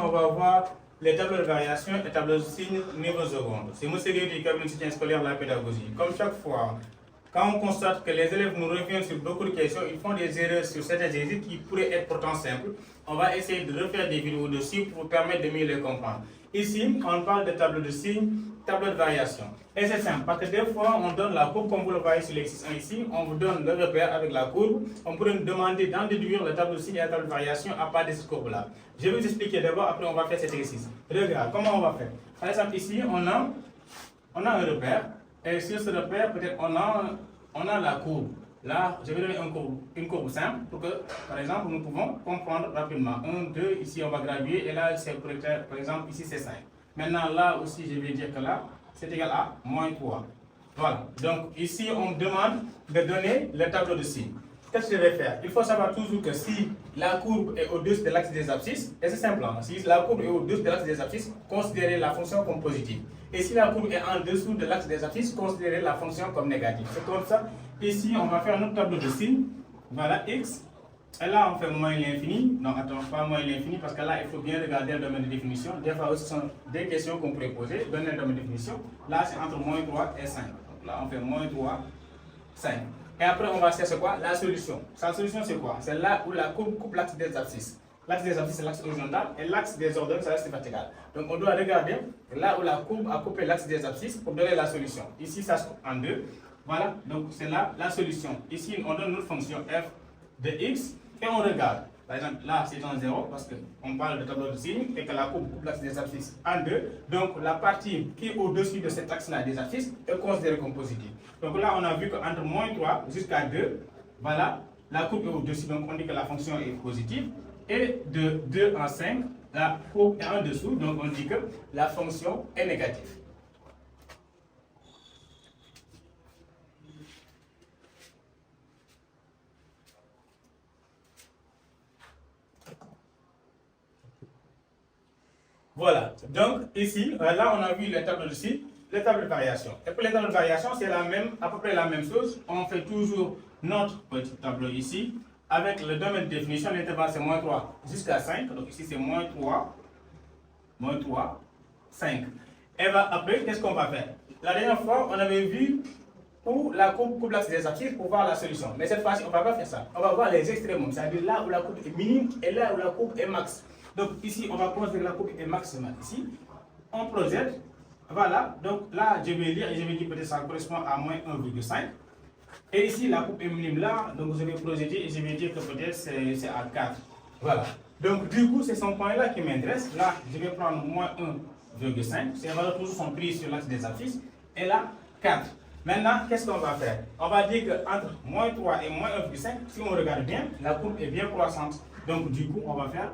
on va voir les tableaux de variation et tableaux de signes niveau seconde. C'est M. Gueye du cabinet de soutien scolaire de la pédagogie. Comme chaque fois, quand on constate que les élèves nous reviennent sur beaucoup de questions, ils font des erreurs sur certains exercices qui pourraient être pourtant simples. On va essayer de refaire des vidéos dessus pour vous permettre de mieux les comprendre. Ici, on parle de tableau de signes, tableau de variation. Et c'est simple, parce que des fois, on donne la courbe, comme vous le voyez sur l'exercice 1 ici, on vous donne le repère avec la courbe. On pourrait nous demander d'en déduire le tableau de signes et la table de variation à part de cette courbe-là. Je vais vous expliquer d'abord, après on va faire cet exercice. Regarde, comment on va faire? Par exemple, ici, on a un repère. Et sur ce repère, peut-être on a la courbe. Là, je vais donner une courbe simple pour que, par exemple, nous pouvons comprendre rapidement. 1, 2, ici on va graduer, et là, c'est par exemple, ici c'est 5. Maintenant, là aussi, je vais dire que là, c'est égal à moins 3. Voilà. Donc, ici, on me demande de donner le tableau de signes. Qu'est-ce que je vais faire? Il faut savoir toujours que si la courbe est au-dessus de l'axe des abscisses, et c'est simple, hein, si la courbe est au-dessus de l'axe des abscisses, considérez la fonction comme positive. Et si la courbe est en dessous de l'axe des abscisses, considérez la fonction comme négative. C'est comme ça. Ici, on va faire notre tableau de signes. Voilà, x. Et là, on fait moins l'infini. Non, attends, pas moins l'infini, parce que là, il faut bien regarder le domaine de définition. Des fois, ce sont des questions qu'on pourrait poser. Donner le domaine de définition. Là, c'est entre moins 3 et 5. Donc là, on fait moins 3, 5. Et après, on va chercher quoi? La solution. Sa solution, c'est quoi? C'est là où la courbe coupe l'axe des abscisses. L'axe des abscisses, c'est l'axe horizontal, et l'axe des ordonnes, c'est l'axe vertical. Donc, on doit regarder là où la courbe a coupé l'axe des abscisses pour donner la solution. Ici, ça se coupe en deux. Voilà, donc c'est là la solution. Ici, on donne notre fonction f de x, et on regarde. Par exemple, là, c'est en 0, parce qu'on parle de tableau de signes, et que la courbe coupe l'axe des abscisses en deux. Donc, la partie qui est au-dessus de cet axe-là des abscisses est considérée comme positive. Donc là, on a vu qu'entre moins 3 jusqu'à 2, voilà, la courbe est au-dessus, donc on dit que la fonction est positive. Et de 2 en 5, la courbe est en dessous, donc on dit que la fonction est négative. Voilà, donc ici, là on a vu les tableaux de signes, les tables de variation. Et pour les tables de variation, c'est à peu près la même chose. On fait toujours notre petit tableau ici, avec le domaine de définition, l'intervalle c'est moins 3 jusqu'à 5. Donc ici c'est moins 3, 5. Et après, qu'est-ce qu'on va faire? La dernière fois, on avait vu où la courbe coupe l'axe des abscisses pour voir la solution. Mais cette fois-ci, on ne va pas faire ça. On va voir les extrémums, c'est-à-dire là où la courbe est minime et là où la courbe est max. Donc ici, on va considérer la courbe est maximale. Ici, on projette. Voilà, donc là, je vais lire et je vais dire peut-être ça correspond à moins 1,5. Et ici, la courbe est minime là, donc je vais projeter et je vais dire que peut-être c'est à 4. Voilà. Donc du coup, c'est son point là qui m'intéresse. Là, je vais prendre moins 1,5. Ces valeurs toujours sont prises sur l'axe des abscisses. Et là, 4. Maintenant, qu'est-ce qu'on va faire? On va dire qu'entre moins 3 et moins 1,5, si on regarde bien, la courbe est bien croissante. Donc du coup, on va faire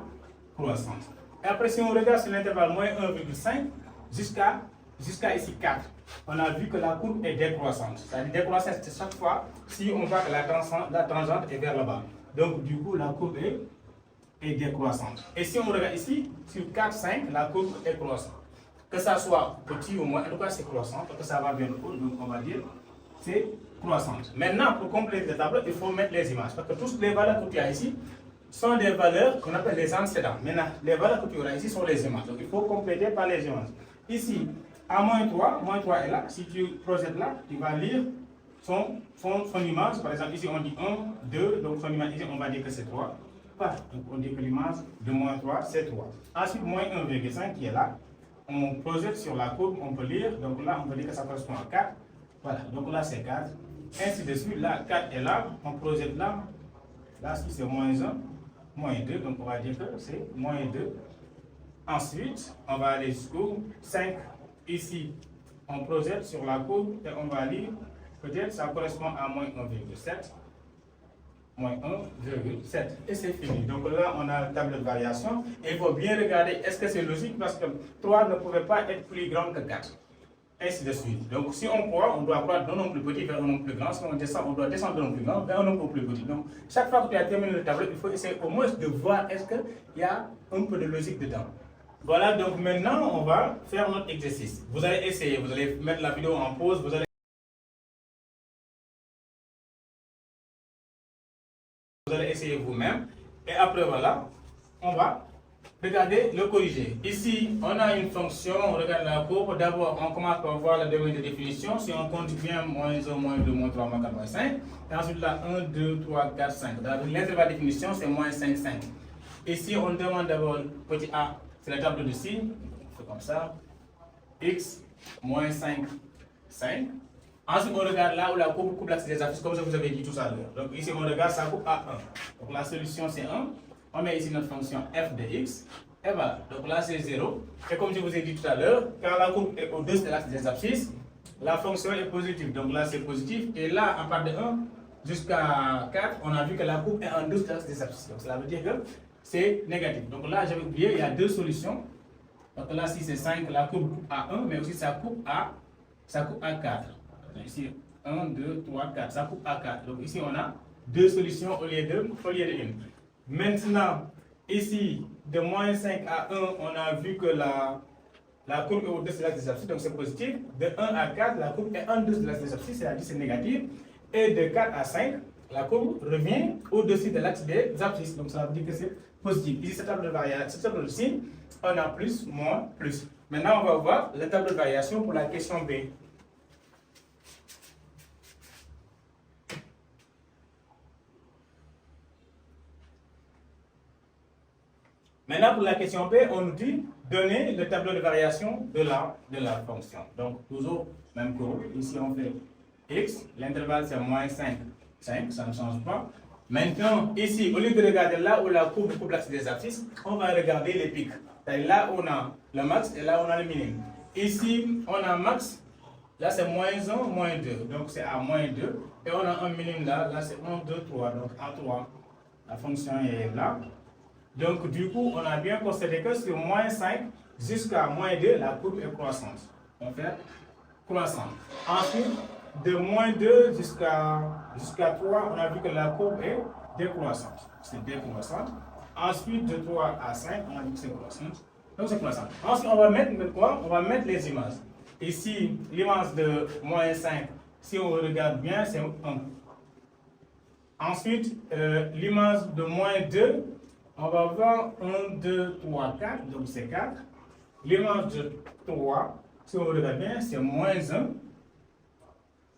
croissante. Et après, si on regarde sur l'intervalle moins 1,5 jusqu'à ici 4, on a vu que la courbe est décroissante. C'est-à-dire décroissante, c'est chaque fois si on voit que la tangente est vers le bas. Donc du coup, la courbe est décroissante. Et si on regarde ici, sur 4, 5, la courbe est croissante. Que ça soit petit ou moins, en tout cas c'est croissant, parce que ça va vers le haut, donc on va dire c'est croissante. Maintenant, pour compléter le tableau, il faut mettre les images, parce que toutes les valeurs que tu as ici sont des valeurs qu'on appelle les antécédents. Maintenant, les valeurs que tu auras ici sont les images, donc il faut compléter par les images. Ici, à moins 3 est là, si tu projettes là, tu vas lire son image, par exemple ici on dit 1, 2, donc son image ici on va dire que c'est 3. Voilà, donc on dit que l'image de moins 3 c'est 3. Ensuite, moins 1,5 qui est là. On projette sur la courbe, on peut lire, donc là on peut dire que ça correspond à 4. Voilà, donc là c'est 4. Ainsi de suite, là 4 est là, on projette là. Là si c'est moins 1, moins 2, donc on va dire que c'est moins 2. Ensuite, on va aller jusqu'au 5. Ici, on projette sur la courbe et on va lire, peut-être ça correspond à moins 1,7. Moins 1,7. Et c'est fini. Donc là, on a une table de variation. Et il faut bien regarder, est-ce que c'est logique? Parce que 3 ne pouvait pas être plus grand que 4. Ainsi de suite. Donc si on croit, on doit croire d'un nombre plus petit vers un nombre plus grand. Si on descend, on doit descendre d'un nombre plus grand vers un nombre plus petit. Donc chaque fois que tu as terminé le tableau, il faut essayer au moins de voir est-ce qu'il y a un peu de logique dedans. Voilà, donc maintenant, on va faire notre exercice. Vous allez essayer, vous allez mettre la vidéo en pause, vous allez essayer vous-même. Et après, voilà, on va Regardez le corrigé. Ici, on a une fonction, on regarde la courbe. D'abord, on commence par voir le domaine de définition. Si on compte bien, moins 1, moins 2, moins 3, moins 4, moins 5. Et ensuite, là, 1, 2, 3, 4, 5. L'intervalle de définition, c'est moins 5, 5. Ici, on demande d'abord petit a, c'est la table de signes. On fait comme ça. X, moins 5, 5. Ensuite, on regarde là où la courbe coupe l'axe des axes, comme je vous avais dit tout à l'heure. Donc ici, on regarde sa coupe à 1. Donc la solution, c'est 1. On met ici notre fonction f de x. Et voilà. Donc là, c'est 0. Et comme je vous ai dit tout à l'heure, quand la courbe est au-dessus de l'axe des abscisses, la fonction est positive. Donc là, c'est positif. Et là, à partir de 1 jusqu'à 4, on a vu que la courbe est en dessous de l'axe des abscisses. Donc cela veut dire que c'est négatif. Donc là, j'avais oublié, il y a deux solutions. Donc là, si c'est 5, la courbe coupe à 1, mais aussi ça coupe à 4. Donc ici, 1, 2, 3, 4. Ça coupe à 4. Donc ici, on a deux solutions au lieu de une. Maintenant, ici, de moins 5 à 1, on a vu que la courbe est au-dessus de l'axe des abscisses, donc c'est positif. De 1 à 4, la courbe est en dessous de l'axe des abscisses, c'est-à-dire c'est négatif. Et de 4 à 5, la courbe revient au-dessus de l'axe des abscisses, donc ça veut dire que c'est positif. Ici, cette table de variation, cette table de signe, on a plus, moins, plus. Maintenant, on va voir la table de variation pour la question B. Maintenant, pour la question B, on nous dit donner le tableau de variation de la fonction. Donc, toujours même courbe. Ici, on fait x. L'intervalle, c'est moins 5, 5. Ça ne change pas. Maintenant, ici, au lieu de regarder là où la courbe coupe l'axe des abscisses, on va regarder les pics. Là, on a le max et là, on a le minimum. Ici, on a max. Là, c'est moins 1, moins 2. Donc, c'est à moins 2. Et on a un minimum là. Là, c'est 1, 2, 3. Donc, à 3. La fonction est là. Donc, du coup, on a bien constaté que sur moins 5 jusqu'à moins 2, la courbe est croissante. On fait croissante. Ensuite, de moins 2 jusqu'à 3, on a vu que la courbe est décroissante. C'est décroissante. Ensuite, de 3 à 5, on a vu que c'est croissante. Donc, c'est croissant. Ensuite, on va mettre quoi? On va mettre les images. Ici, l'image de moins 5, si on regarde bien, c'est 1. Ensuite, l'image de moins 2, on va voir 1, 2, 3, 4, donc c'est 4. L'image de 3, si on regarde bien, c'est moins 1.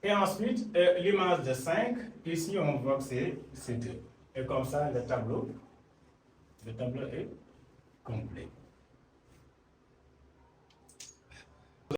Et ensuite, l'image de 5, ici on voit que c'est 2. Et comme ça, le tableau est complet.